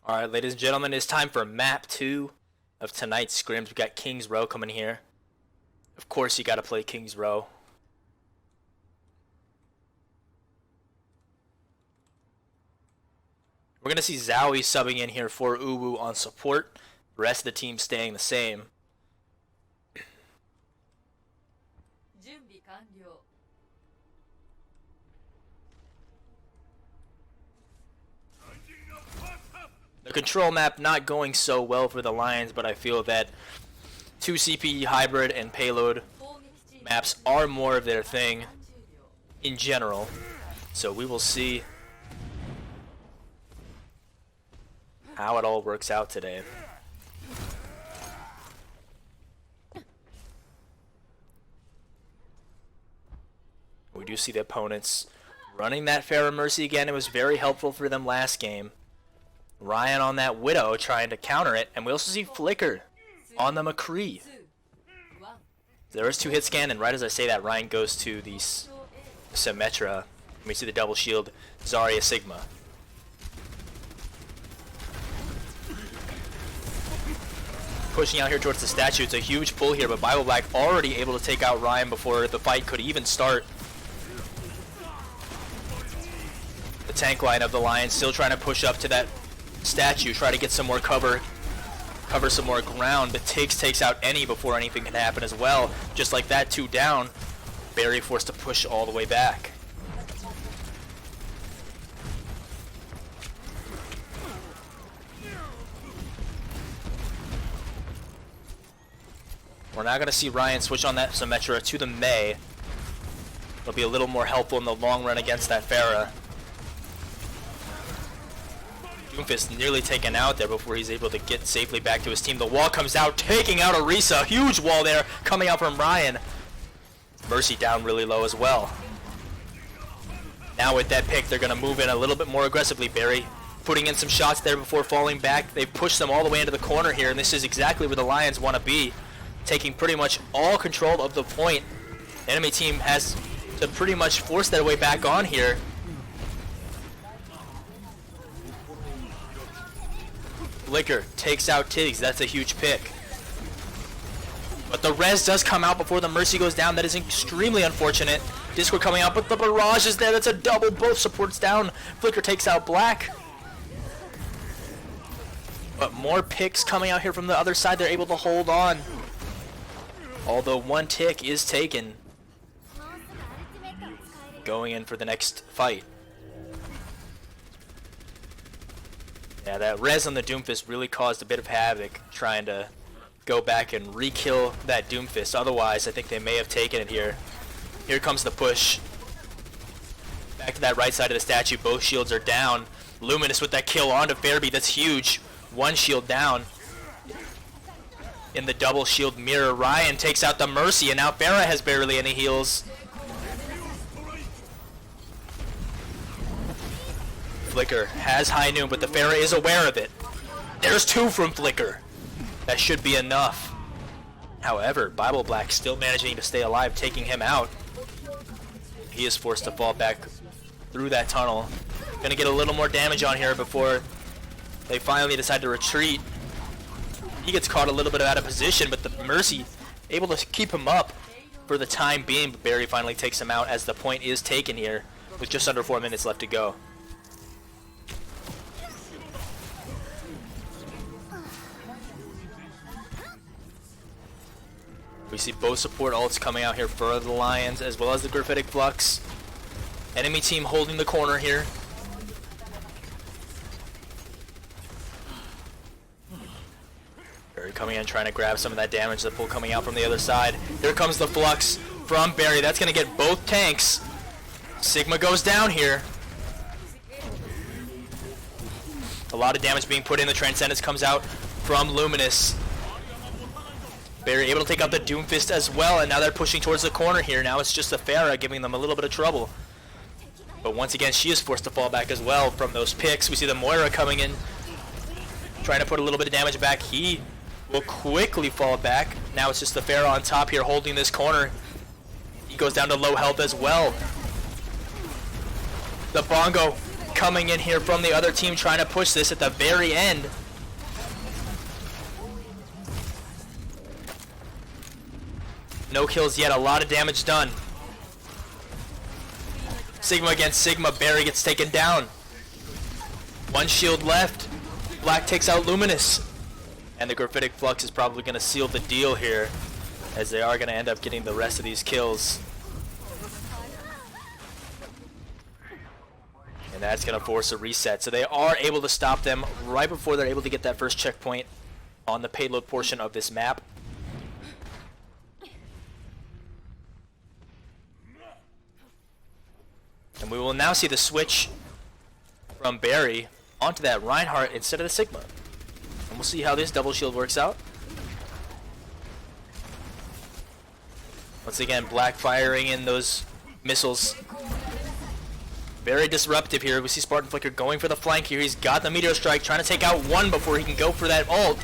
Alright, ladies and gentlemen, it's time for map 2 of tonight's scrims. We got King's Row coming here. Of course you gotta play King's Row. We're gonna see Zowie subbing in here for Uwu on support. The rest of the team staying the same. The control map not going so well for the Lions, but I feel that 2 CP hybrid and payload maps are more of their thing in general. So we will see how it all works out today. We do see the opponents running that Pharah Mercy again. It was very helpful for them last game. Ryan on that Widow trying to counter it, and we also see Flicker on the McCree. There is 2 hit scan, and right as I say that, Ryan goes to the Symmetra. We see the double shield Zarya Sigma. Pushing out here towards the statue. It's a huge pull here, but Bible Black already able to take out Ryan before the fight could even start. The tank line of the Lions still trying to push up to that statue, try to get some more cover some more ground, but takes out any before anything can happen as well. Just like that, 2 down. Barry forced to push all the way back. We're now going to see Ryan switch on that Symmetra to the Mei. It'll be a little more helpful in the long run against that Pharah. Doomfist nearly taken out there before he's able to get safely back to his team. The wall comes out, taking out Orisa. Huge wall there coming out from Ryan. Mercy down really low as well. Now with that pick, they're going to move in a little bit more aggressively. Barry putting in some shots there before falling back. They've pushed them all the way into the corner here, and this is exactly where the Lions want to be. Taking pretty much all control of the point. The enemy team has to pretty much force their way back on here. Flicker takes out Tiggs. That's a huge pick. But the res does come out before the Mercy goes down. That is extremely unfortunate. Discord coming out, but the barrage is there. That's a double. Both supports down. Flicker takes out Black. But more picks coming out here from the other side. They're able to hold on. Although 1 tick is taken. Going in for the next fight. Yeah, that res on the Doomfist really caused a bit of havoc trying to go back and re-kill that Doomfist. Otherwise, I think they may have taken it here. Here comes the push. Back to that right side of the statue. Both shields are down. Luminous with that kill onto Fairby. That's huge. 1 shield down. In the double shield mirror, Ryan takes out the Mercy, and now Pharah has barely any heals. Flicker has high noon, but the Pharah is aware of it. There's 2 from Flicker. That should be enough. However, Bible Black still managing to stay alive, taking him out. He is forced to fall back through that tunnel. Gonna get a little more damage on here before they finally decide to retreat. He gets caught a little bit out of position, but the Mercy able to keep him up for the time being. But Barry finally takes him out as the point is taken here with just under 4 minutes left to go. We see both support ults coming out here for the Lions, as well as the Graphitic Flux. Enemy team holding the corner here. Barry coming in, trying to grab some of that damage. The pull coming out from the other side. Here comes the Flux from Barry. That's going to get both tanks. Sigma goes down here. A lot of damage being put in. The Transcendence comes out from Luminous. Barry able to take out the Doomfist as well, and now they're pushing towards the corner here. Now it's just the Pharah giving them a little bit of trouble. But once again, she is forced to fall back as well from those picks. We see the Moira coming in, trying to put a little bit of damage back. He will quickly fall back. Now it's just the Pharah on top here holding this corner. He goes down to low health as well. The Bongo coming in here from the other team trying to push this at the very end. No kills yet, a lot of damage done. Sigma against Sigma, Barry gets taken down. One shield left. Black takes out Luminous. And the Graphitic Flux is probably going to seal the deal here, as they are going to end up getting the rest of these kills. And that's going to force a reset. So they are able to stop them right before they're able to get that first checkpoint on the payload portion of this map. And we will now see the switch from Barry onto that Reinhardt instead of the Sigma. And we'll see how this double shield works out. Once again, Black firing in those missiles. Very disruptive here. We see Spartan Flicker going for the flank here. He's got the Meteor Strike, trying to take out one before he can go for that ult.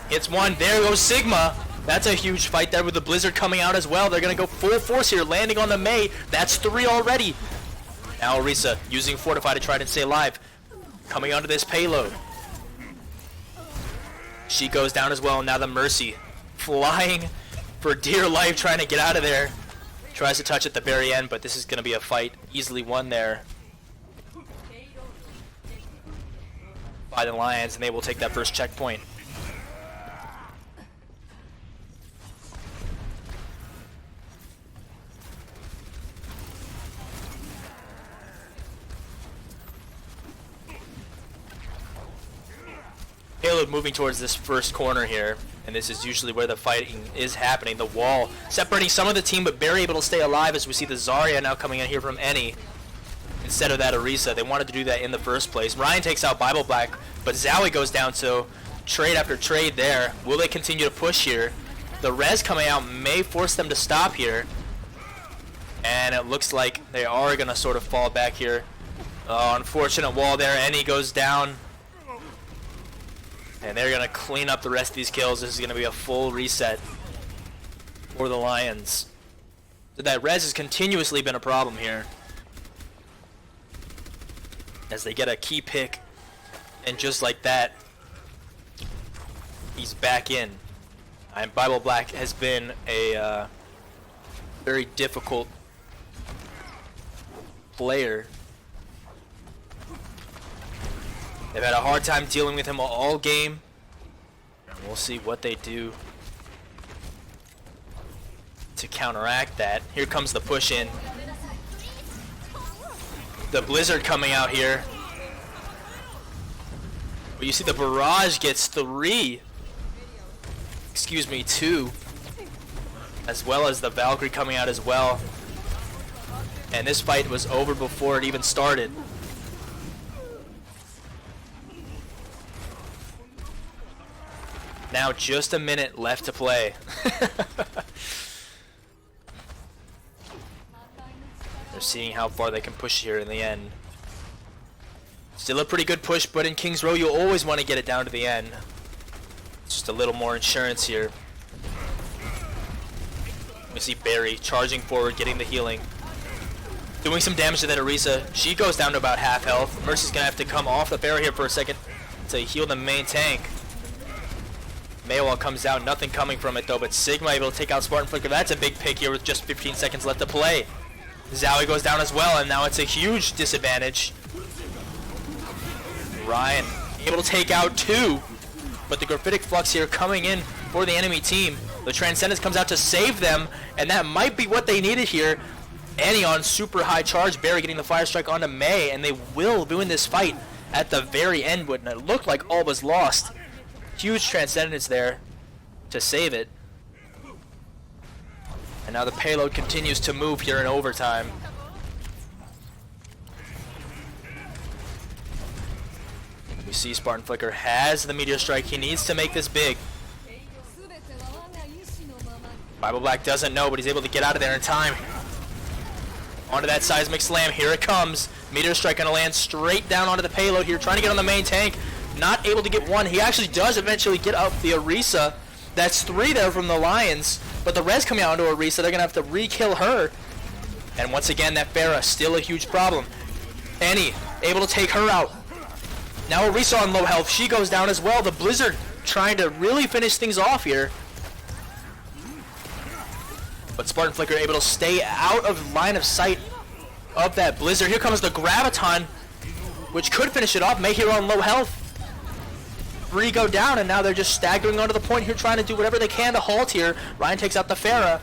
Hits one. There goes Sigma. That's a huge fight there with the Blizzard coming out as well. They're going to go full force here, landing on the Mei. That's 3 already. Now Orisa using Fortify to try to stay alive. Coming onto this payload. She goes down as well. Now the Mercy flying for dear life, trying to get out of there. Tries to touch at the very end, but this is going to be a fight easily won there by the Lions, and they will take that first checkpoint. Payload moving towards this first corner here, and this is usually where the fighting is happening. The wall separating some of the team, but Barry able to stay alive as we see the Zarya now coming in here from Any instead of that Orisa. They wanted to do that in the first place. Ryan takes out Bible Black, but Zowie goes down, so trade after trade there. Will they continue to push here? The res coming out may force them to stop here, and it looks like they are going to sort of fall back here. Unfortunate wall there. Any goes down. And they're going to clean up the rest of these kills. This is going to be a full reset for the Lions. So that res has continuously been a problem here, as they get a key pick, and just like that, he's back in. And Bible Black has been a very difficult player. They've had a hard time dealing with him all game. We'll see what they do to counteract that. Here comes the push in. The Blizzard coming out here. But you see the Barrage gets 3. Excuse me, 2. As well as the Valkyrie coming out as well. And this fight was over before it even started. Now just a minute left to play. They're seeing how far they can push here in the end. Still a pretty good push, but in King's Row you always want to get it down to the end. Just a little more insurance here. We see Barry charging forward, getting the healing. Doing some damage to that Orisa. She goes down to about half health. Mercy's going to have to come off the barrier here for a second to heal the main tank. Maywall comes out, nothing coming from it though, but Sigma able to take out Spartan Flicker. That's a big pick here with just 15 seconds left to play. Zowie goes down as well, and now it's a huge disadvantage. Ryan able to take out 2, but the Graphitic Flux here coming in for the enemy team. The Transcendence comes out to save them, and that might be what they needed here. Annie on super high charge, Barry getting the Fire Strike onto Mei, and they will win this fight at the very end when it looked like all was lost. Huge Transcendence there to save it. And now the payload continues to move here in overtime. We see Spartan Flicker has the Meteor Strike. He needs to make this big. Bible Black doesn't know, but he's able to get out of there in time. Onto that Seismic Slam. Here it comes. Meteor Strike going to land straight down onto the payload here, trying to get on the main tank. Not able to get one. He actually does eventually get up the Orisa. That's 3 there from the Lions, but the res coming out into Orisa, they're going to have to re-kill her. And once again, that Pharah still a huge problem. Annie able to take her out. Now Orisa on low health. She goes down as well. The Blizzard trying to really finish things off here. But Spartan Flicker able to stay out of line of sight of that Blizzard. Here comes the Graviton, which could finish it off. Mayhero on low health. 3 go down, and now they're just staggering onto the point here, trying to do whatever they can to halt here. Ryan takes out the Pharah.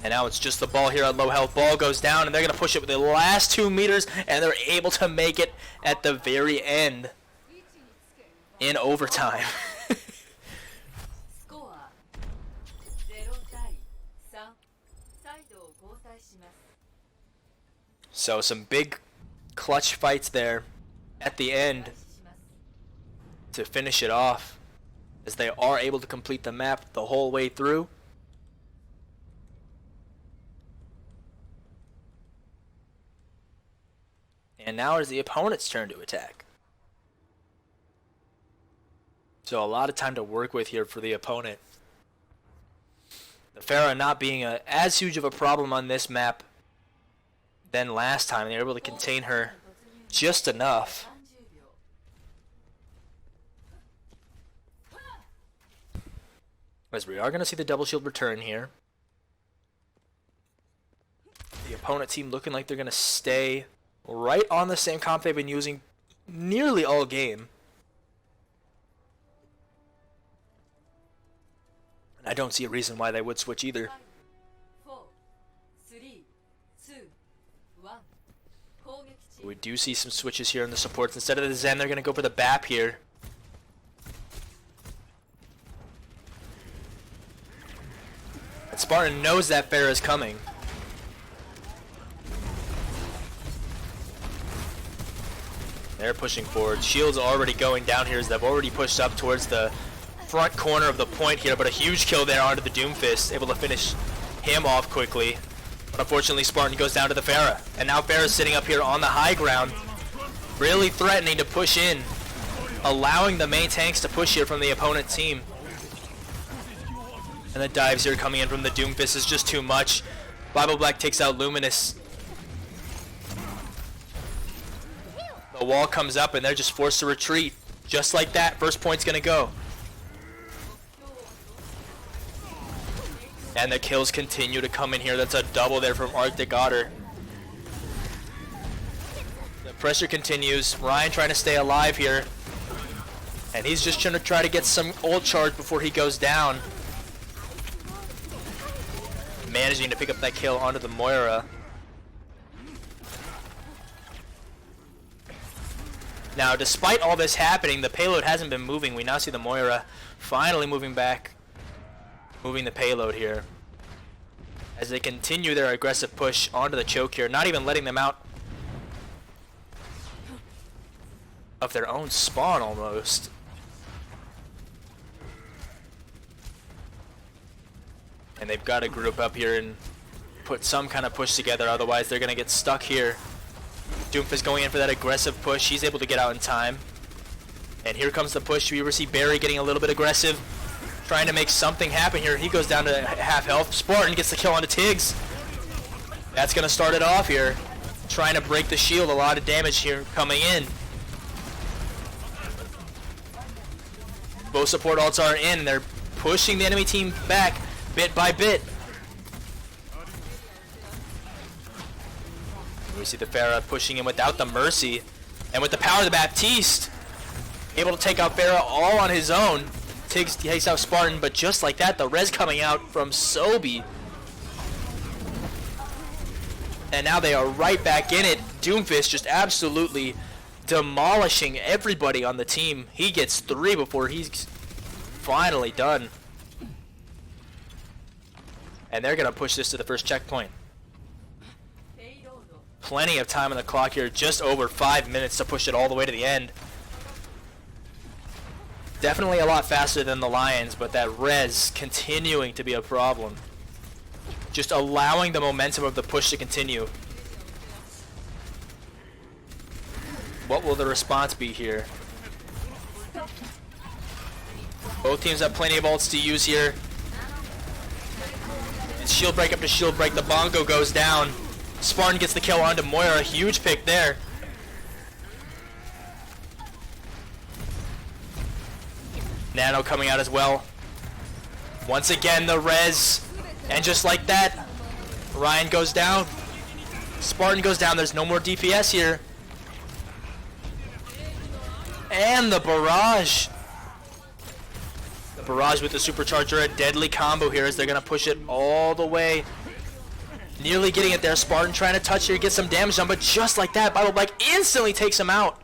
And now it's just the ball here at low health. Ball goes down, and they're going to push it with the last 2 meters, and they're able to make it at the very end in overtime. So some big clutch fights there at the end to finish it off, as they are able to complete the map the whole way through. And now is the opponent's turn to attack. So a lot of time to work with here for the opponent. The Pharah not being as huge of a problem on this map than last time. They were able to contain her just enough. As we are going to see the double shield return here. The opponent team looking like they're going to stay right on the same comp they've been using nearly all game. And I don't see a reason why they would switch either. We do see some switches here in the supports. Instead of the Zen, they're going to go for the BAP here. And Spartan knows that Pharah is coming. They're pushing forward. Shield's already going down here as they've already pushed up towards the front corner of the point here, but a huge kill there onto the Doomfist, able to finish him off quickly. But unfortunately, Spartan goes down to the Pharah. And now Pharah's sitting up here on the high ground, really threatening to push in, allowing the main tanks to push here from the opponent team. And the dives here coming in from the Doomfist is just too much. Bible Black takes out Luminous. The wall comes up and they're just forced to retreat. Just like that, first point's gonna go. And the kills continue to come in here. That's a double there from Arctic Otter. The pressure continues. Ryan trying to stay alive here. And he's just trying to get some ult charge before he goes down. Managing to pick up that kill onto the Moira. Now, despite all this happening, the payload hasn't been moving. We now see the Moira finally moving back. Moving the payload here. As they continue their aggressive push onto the choke here. Not even letting them out of their own spawn almost. And they've got to group up here and put some kind of push together. Otherwise, they're going to get stuck here. Doomfist going in for that aggressive push. He's able to get out in time. And here comes the push. We see Barry getting a little bit aggressive, trying to make something happen here. He goes down to half health. Spartan gets the kill onto Tiggs. That's going to start it off here. Trying to break the shield. A lot of damage here coming in. Both support ults are in. They're pushing the enemy team back bit by bit. We see the Pharah pushing in without the Mercy. And with the power of the Baptiste, able to take out Pharah all on his own. Tiggs takes out Spartan, but just like that, the res coming out from Sobi. And now they are right back in it. Doomfist just absolutely demolishing everybody on the team. He gets 3 before he's finally done. And they're going to push this to the first checkpoint. Plenty of time on the clock here, just over 5 minutes to push it all the way to the end. Definitely a lot faster than the Lions, but that res continuing to be a problem. Just allowing the momentum of the push to continue. What will the response be here? Both teams have plenty of ults to use here. It's shield break up to shield break. The Bongo goes down. Spartan gets the kill onto Moira. Huge pick there. Nano coming out as well. Once again, the res. And just like that, Ryan goes down. Spartan goes down. There's no more DPS here. And the barrage. The barrage with the supercharger, a deadly combo here as they're going to push it all the way. Nearly getting it there. Spartan trying to touch here, get some damage done, but just like that, Bible Black instantly takes him out.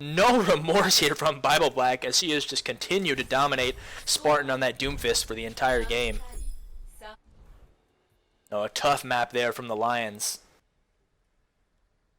No remorse here from Bible Black as he has just continued to dominate Spartan on that Doomfist for the entire game. Oh, a tough map there from the Lions.